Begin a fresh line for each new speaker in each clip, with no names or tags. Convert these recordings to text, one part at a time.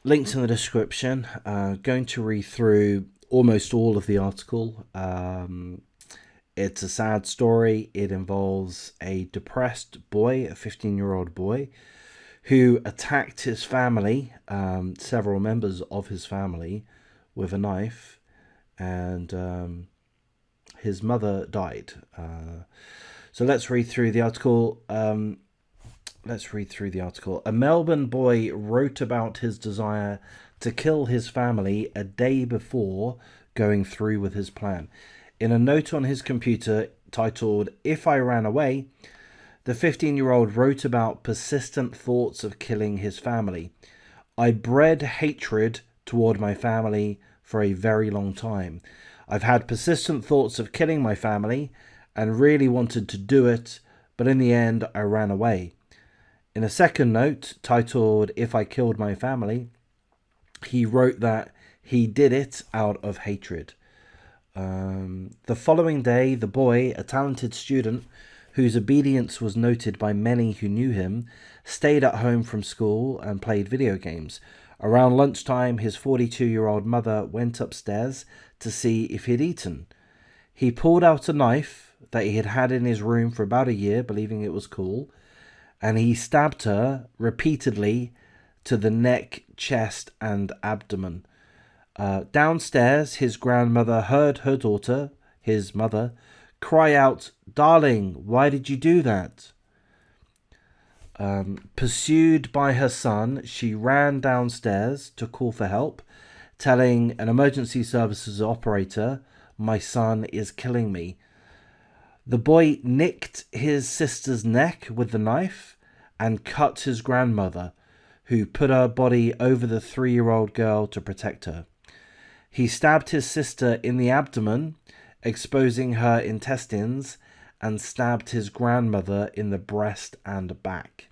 Links in the description. Going to read through almost all of the article. It's a sad story. It involves a depressed boy, a 15-year-old boy, who attacked his family, several members of his family, with a knife, and his mother died. So let's read through the article. A Melbourne boy wrote about his desire to kill his family a day before going through with his plan. In a note on his computer titled, "If I Ran Away," the 15-year-old wrote about persistent thoughts of killing his family. "I bred hatred toward my family for a very long time. I've had persistent thoughts of killing my family and really wanted to do it, but in the end, I ran away." In a second note titled, "If I Killed My Family," he wrote that he did it out of hatred. The following day, the boy, a talented student whose obedience was noted by many who knew him, stayed at home from school and played video games. Around lunchtime, his 42-year-old mother went upstairs to see if he'd eaten. He pulled out a knife that he had had in his room for about a year, believing it was cool, and he stabbed her repeatedly to the neck, chest, and abdomen. Downstairs, his grandmother heard her daughter, his mother, cry out, "Darling, why did you do that?" Pursued by her son, she ran downstairs to call for help, telling an emergency services operator, "My son is killing me." The boy nicked his sister's neck with the knife and cut his grandmother, who put her body over the 3-year-old girl to protect her. He stabbed his sister in the abdomen, exposing her intestines, and stabbed his grandmother in the breast and back.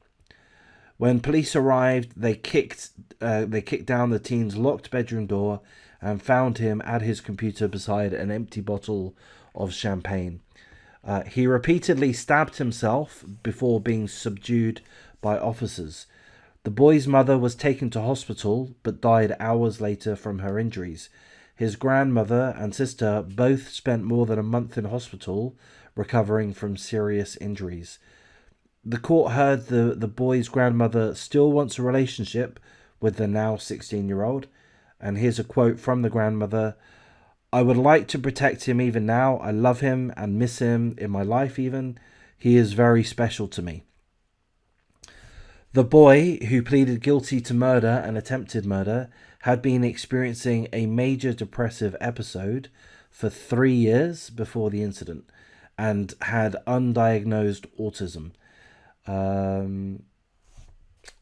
When police arrived, they kicked down the teen's locked bedroom door and found him at his computer beside an empty bottle of champagne. He repeatedly stabbed himself before being subdued by officers. The boy's mother was taken to hospital but died hours later from her injuries. His grandmother and sister both spent more than a month in hospital recovering from serious injuries. The court heard the boy's grandmother still wants a relationship with the now 16-year-old. And here's a quote from the grandmother: "I would like to protect him even now. I love him and miss him in my life even. He is very special to me." The boy, who pleaded guilty to murder and attempted murder, had been experiencing a major depressive episode for 3 years before the incident and had undiagnosed autism.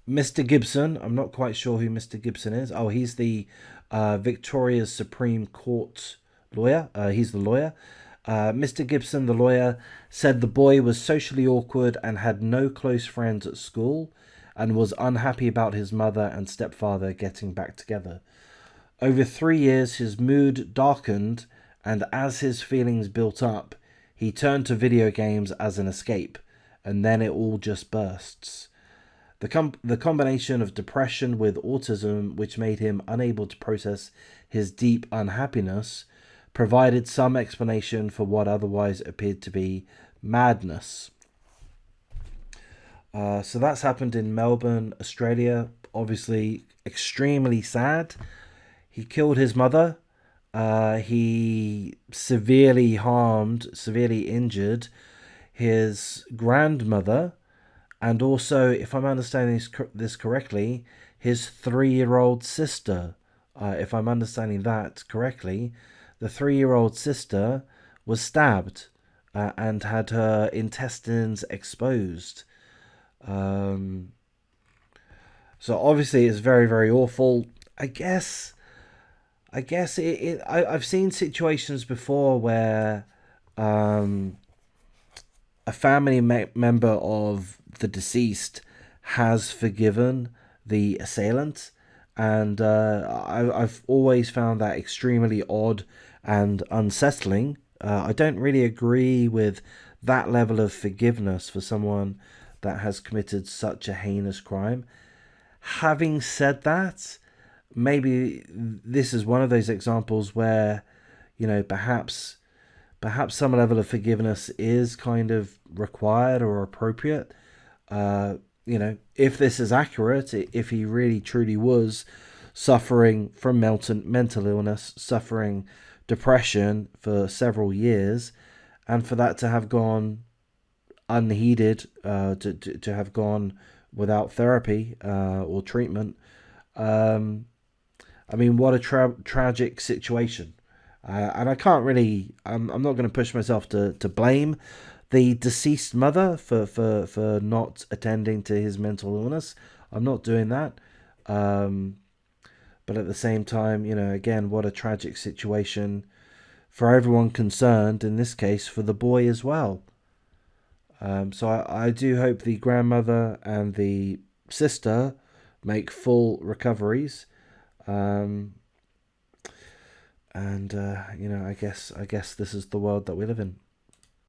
Mr. Gibson, I'm not quite sure who Mr. Gibson is. Oh, he's the Victoria's Supreme Court lawyer. He's the lawyer. Mr. Gibson, the lawyer, said the boy was socially awkward and had no close friends at school and was unhappy about his mother and stepfather getting back together. Over 3 years, his mood darkened, and as his feelings built up, he turned to video games as an escape, and then it all just bursts. The combination of depression with autism, which made him unable to process his deep unhappiness, provided some explanation for what otherwise appeared to be madness. So that's happened in Melbourne, Australia. Obviously, extremely sad. He killed his mother. He severely injured his grandmother, and also, if I'm understanding this correctly, his 3-year-old sister. If I'm understanding that correctly, the 3-year-old sister was stabbed and had her intestines exposed. So obviously, it's very, very awful. I've seen situations before where a family member of the deceased has forgiven the assailant, and I've always found that extremely odd and unsettling. I don't really agree with that level of forgiveness for someone that has committed such a heinous crime. Having said that, maybe this is one of those examples where, perhaps some level of forgiveness is kind of required or appropriate. If this is accurate, if he really truly was suffering from mental illness, suffering depression for several years, and for that to have gone unheeded, to have gone without therapy or treatment. I mean, what a tragic situation. And I can't really, I'm not going to push myself to blame the deceased mother for not attending to his mental illness. I'm not doing that. Um, but at the same time, again, what a tragic situation for everyone concerned, in this case, for the boy as well. So I do hope the grandmother and the sister make full recoveries. Um, and I guess this is the world that we live in.